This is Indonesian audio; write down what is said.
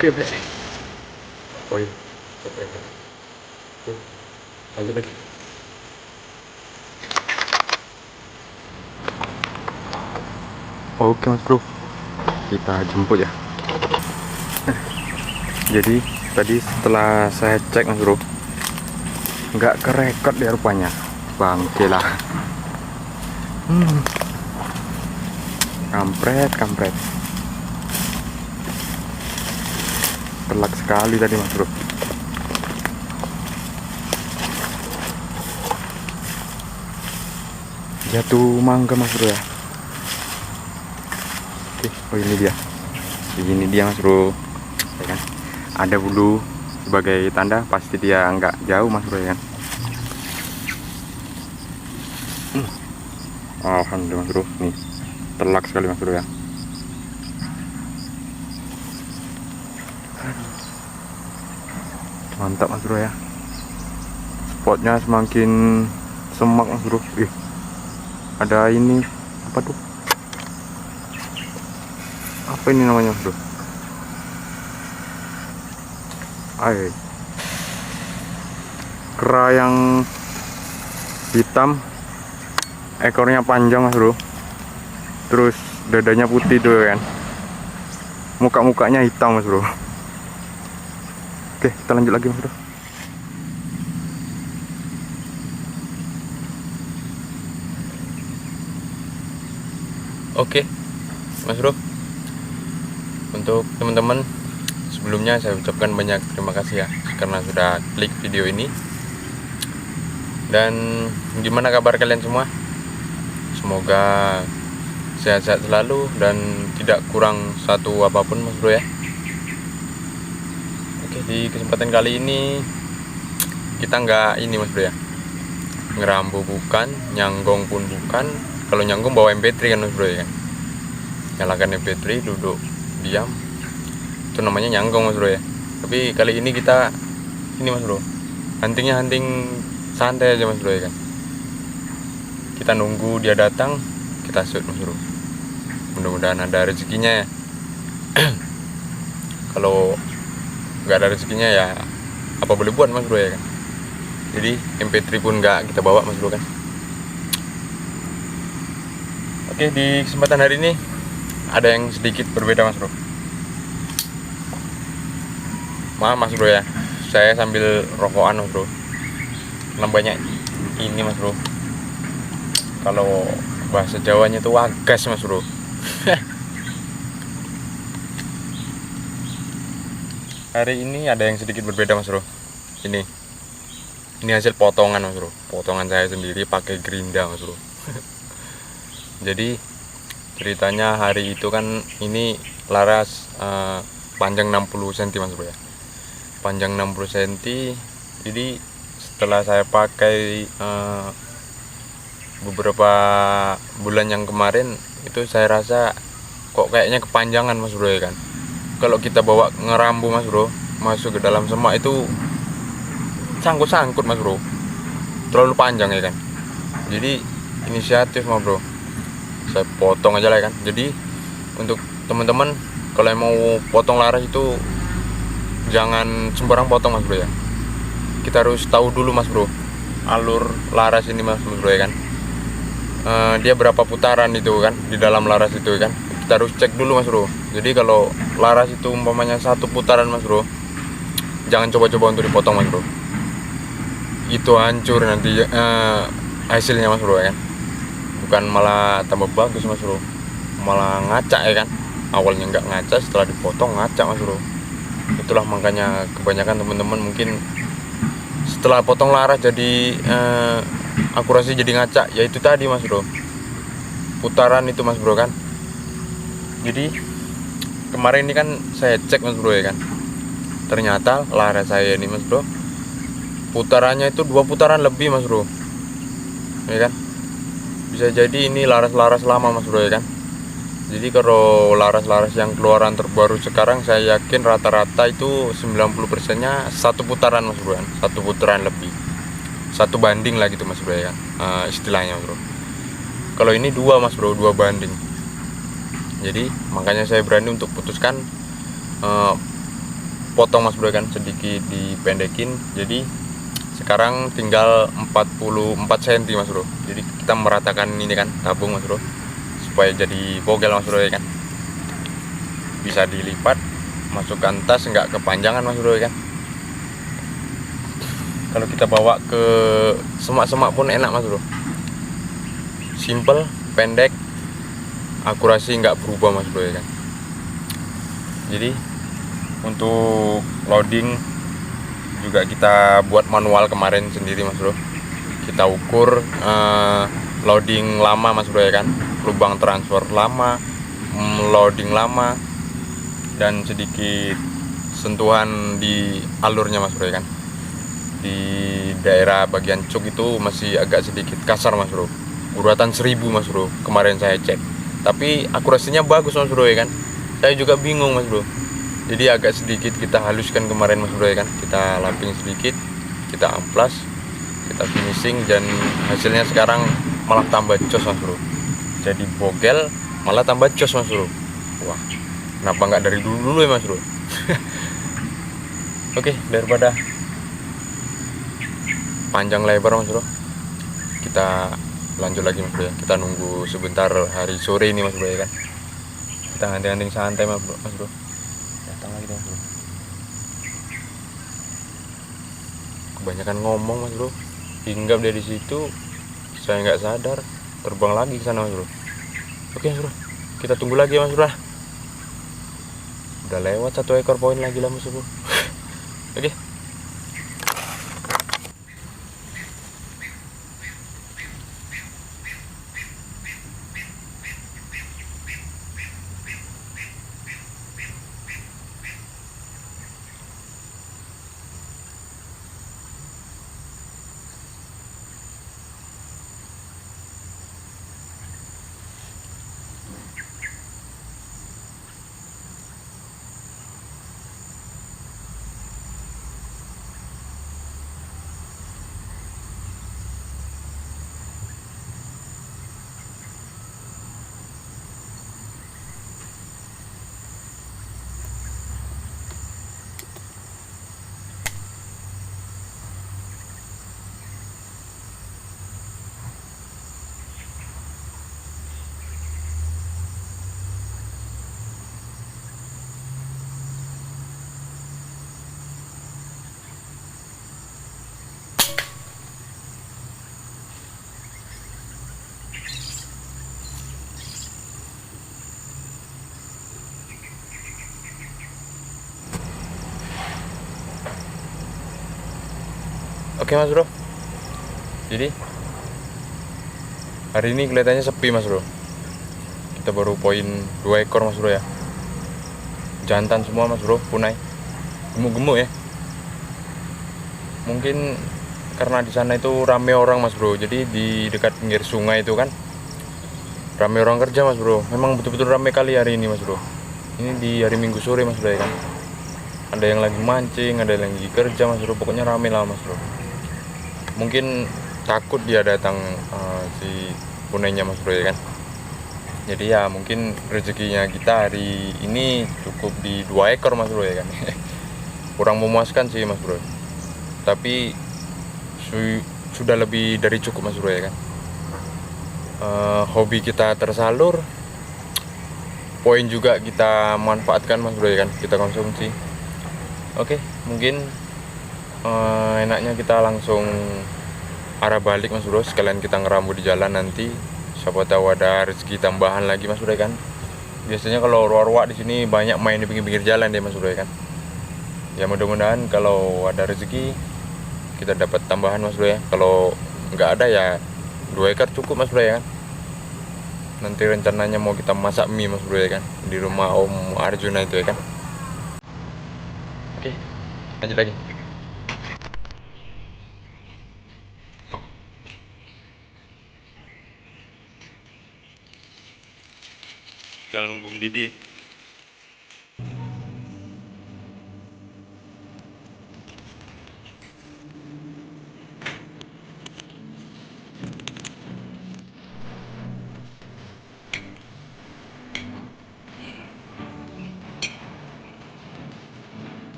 Oke, Pak. Oh iya. Lanjut lagi. Oke, Mas Bro. Kita jemput ya. Jadi tadi setelah saya cek, Mas Bro, nggak kerekod ya rupanya. Bangke lah. Kampret. Telak sekali tadi, Mas Bro. Jatuh mangga, Mas Bro ya. Oke, oh ini dia Mas Bro, ya kan? Ada bulu sebagai tanda pasti dia nggak jauh, Mas Bro, ya kan? Alhamdulillah, Mas Bro, nih telak sekali, Mas Bro ya. Mantap, Mas Bro ya. Spotnya semakin semak, Mas Bro. Ada ini apa tuh? Apa ini namanya, Bro? Kera yang hitam, ekornya panjang, Mas Bro. Terus dadanya putih tuh kan. Muka-mukanya hitam, Mas Bro. Oke, kita lanjut lagi, Mas Bro. Oke, Mas Bro. Untuk teman-teman, sebelumnya saya ucapkan banyak terima kasih ya karena sudah klik video ini. Dan gimana kabar kalian semua? Semoga sehat-sehat selalu dan tidak kurang satu apapun, Mas Bro ya. Oke, di kesempatan kali ini kita nggak ini, Mas Bro ya, ngerambu bukan, nyanggong pun bukan. Kalau nyanggong bawa MP3 kan, Mas Bro ya kan. Nyalakan MP3, duduk diam, itu namanya nyanggong, Mas Bro ya. Tapi kali ini kita ini, Mas Bro, huntingnya hunting santai aja, Mas Bro ya kan. Kita nunggu dia datang, kita shoot, Mas Bro. Mudah-mudahan ada rezekinya ya. Kalau nggak ada rezekinya ya apa boleh buat, Mas Bro ya kan. Jadi MP3 pun nggak kita bawa, Mas Bro kan. Oke, di kesempatan hari ini ada yang sedikit berbeda, Mas Bro. Maaf, Mas Bro ya, saya sambil rokokan, Mas Bro. Karena banyak ini, Mas Bro. Kalau bahasa Jawanya itu wagas, Mas Bro. Hari ini ada yang sedikit berbeda, Mas Bro. Ini hasil potongan, Mas Bro. Potongan saya sendiri pakai gerinda, Mas Bro. Jadi ceritanya hari itu kan ini laras panjang 60 cm, Mas Bro ya. Panjang 60 cm. Jadi setelah saya pakai beberapa bulan yang kemarin itu saya rasa kok kayaknya kepanjangan mas bro ya kan. Kalau kita bawa ngerambu mas bro masuk ke dalam semak itu sangkut-sangkut mas bro, terlalu panjang ya kan. Jadi inisiatif mas bro, saya potong aja lah ya kan. Jadi untuk teman-teman kalau mau potong laras itu jangan sembarang potong mas bro ya. Kita harus tahu dulu mas bro alur laras ini mas bro ya kan. Dia berapa putaran itu kan di dalam laras itu kan, kita harus cek dulu mas bro. Jadi kalau laras itu umpamanya 1 putaran mas bro, jangan coba-coba untuk dipotong mas bro, itu hancur nanti hasilnya mas bro ya kan. Bukan malah tambah bagus mas bro, malah ngaca ya kan. Awalnya nggak ngaca, setelah dipotong ngaca mas bro. Itulah makanya kebanyakan teman-teman mungkin setelah potong laras jadi akurasi jadi ngaca, yaitu tadi mas bro, putaran itu mas bro kan. Jadi kemarin ini kan saya cek mas bro ya kan, ternyata laras saya ini mas bro putarannya itu 2 putaran lebih mas bro ya kan. Bisa jadi ini laras-laras lama mas bro ya kan. Jadi kalau laras-laras yang keluaran terbaru sekarang saya yakin rata-rata itu 90% nya 1 putaran mas bro kan, 1 putaran lebih, 1 banding lah gitu mas bro ya kan, istilahnya mas bro. Kalau ini 2 mas bro, 2 banding. Jadi makanya saya berani untuk putuskan potong mas bro kan, sedikit dipendekin. Jadi sekarang tinggal 44 cm mas bro. Jadi kita meratakan ini kan tabung mas bro, supaya jadi bogel mas bro ya kan. Bisa dilipat, masukkan tas, nggak kepanjangan mas bro ya kan. Kalau kita bawa ke semak-semak pun enak mas bro, simple, pendek, akurasi nggak berubah mas bro ya kan. Jadi untuk loading juga kita buat manual kemarin sendiri mas bro. Kita ukur loading lama mas bro ya kan, lubang transfer lama, loading lama, dan sedikit sentuhan di alurnya mas bro ya kan. Di daerah bagian cuk itu masih agak sedikit kasar mas bro, urutan 1000 mas bro kemarin saya cek. Tapi akurasinya bagus mas bro ya kan. Saya juga bingung mas bro. Jadi agak sedikit kita haluskan kemarin mas bro ya kan, kita lapping sedikit, kita amplas, kita finishing, dan hasilnya sekarang malah tambah jos mas bro. Jadi bogel malah tambah jos mas bro. Wah, kenapa nggak dari dulu ya mas bro. Oke, daripada panjang lebar mas bro, kita lanjut lagi mas bro ya. Kita nunggu sebentar hari sore ini mas bro ya kan. Kita anting-anting santai mas bro. Datang lagi mas bro. Kebanyakan ngomong mas bro, hinggap dia di situ, saya nggak sadar terbang lagi ke sana mas bro. Oke mas bro, kita tunggu lagi mas bro. Udah lewat 1 ekor poin lagi lah mas bro. Oke. Oke mas bro, jadi hari ini kelihatannya sepi mas bro. Kita baru poin 2 ekor mas bro ya, jantan semua mas bro, punai, gemuk-gemuk ya. Mungkin karena di sana itu rame orang mas bro, jadi di dekat pinggir sungai itu kan rame orang kerja mas bro, memang betul-betul rame kali hari ini mas bro. Ini di hari Minggu sore mas bro ya kan, ada yang lagi mancing, ada yang lagi kerja mas bro, pokoknya rame lah mas bro. Mungkin takut dia datang si punainya mas bro ya kan. Jadi ya mungkin rezekinya kita hari ini cukup di 2 ekor mas bro ya kan. Kurang memuaskan sih mas bro, tapi sudah lebih dari cukup mas bro ya kan. Hobi kita tersalur, poin juga kita manfaatkan mas bro ya kan, kita konsumsi. Oke, mungkin enaknya kita langsung arah balik mas bro, sekalian kita ngerambu di jalan nanti. Siapa tahu ada rezeki tambahan lagi mas bro kan. Biasanya kalau ruak-ruak di sini banyak main di pinggir-pinggir jalan deh mas bro kan. Ya mudah-mudahan kalau ada rezeki kita dapat tambahan mas bro ya. Kalau nggak ada ya 2 ekor cukup mas bro ya kan. Nanti rencananya mau kita masak mie mas bro ya kan, di rumah Om Arjuna itu ya kan. Oke, lanjut lagi. Kalau nunggu mendidih